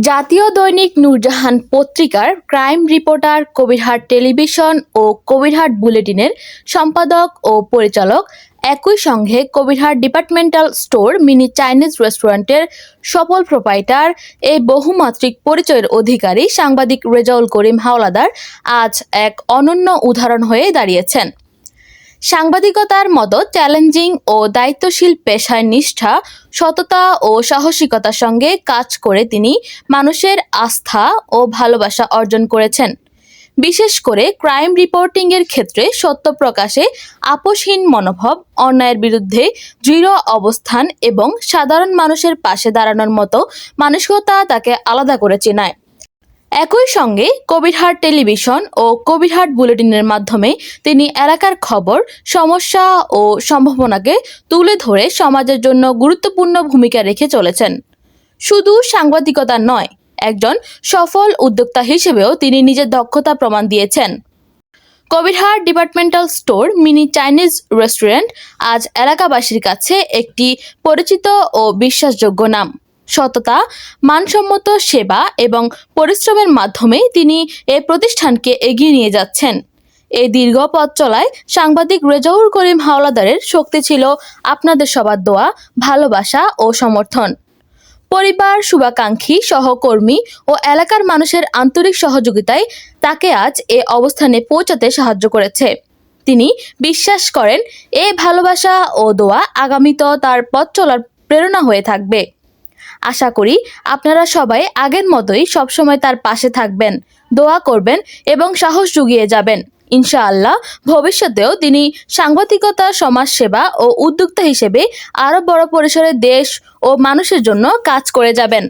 জাতীয় দৈনিক নূরজাহান পত্রিকার ক্রাইম রিপোর্টার, কবিরহাট টেলিভিশন ও কবিরহাট বুলেটিনের সম্পাদক ও পরিচালক, একই সঙ্গে Kabirhat departmental store mini Chinese রেস্টুরেন্টের সফল প্রোপাইটার, এই বহুমাত্রিক পরিচয়ের অধিকারী সাংবাদিক রেজাউল করিম হাওলাদার আজ এক অনন্য উদাহরণ হয়ে দাঁড়িয়েছেন। সাংবাদিকতার মতো চ্যালেঞ্জিং ও দায়িত্বশীল পেশায় নিষ্ঠা, সততা ও সাহসিকতার সঙ্গে কাজ করে তিনি মানুষের আস্থা ও ভালোবাসা অর্জন করেছেন। বিশেষ করে ক্রাইম রিপোর্টিংয়ের ক্ষেত্রে সত্য প্রকাশে আপোষহীন মনোভাব, অন্যায়ের বিরুদ্ধে দৃঢ় অবস্থান এবং সাধারণ মানুষের পাশে দাঁড়ানোর মতো মানসিকতা তাকে আলাদা করে চেনায়। একই সঙ্গে কবিরহাট টেলিভিশন ও কবিরহাট বুলেটিনের মাধ্যমে তিনি এলাকার খবর, সমস্যা ও সম্ভাবনাকে তুলে ধরে সমাজের জন্য গুরুত্বপূর্ণ ভূমিকা রেখে চলেছেন। শুধু সাংবাদিকতা নয়, একজন সফল উদ্যোক্তা হিসেবেও তিনি নিজের দক্ষতা প্রমাণ দিয়েছেন। Kabirhat departmental store mini Chinese restaurant আজ এলাকাবাসীর কাছে একটি পরিচিত ও বিশ্বাসযোগ্য নাম। সততা, মানসম্মত সেবা এবং পরিশ্রমের মাধ্যমে তিনি এই প্রতিষ্ঠানকে এগিয়ে নিয়ে যাচ্ছেন। এই দীর্ঘ পথ চলায় সাংবাদিক রেজাউল করিম হাওলাদারের শক্তি ছিল আপনাদের সবার দোয়া, ভালোবাসা ও সমর্থন। পরিবার, শুভাকাঙ্ক্ষী, সহকর্মী ও এলাকার মানুষের আন্তরিক সহযোগিতায় তাকে আজ এ অবস্থানে পৌঁছাতে সাহায্য করেছে। তিনি বিশ্বাস করেন এই ভালোবাসা ও দোয়া আগামীতেও তার পথ চলার প্রেরণা হয়ে থাকবে। আশা করি আপনারা সবাই আগের মতোই সবসময় তার পাশে থাকবেন, দোয়া করবেন এবং সাহস জুগিয়ে যাবেন। ইনশাআল্লাহ ভবিষ্যতেও তিনি সাংবাদিকতা, সমাজসেবা ও উদ্যোক্তা হিসেবে আরও বড় পরিসরে দেশ ও মানুষের জন্য কাজ করে যাবেন।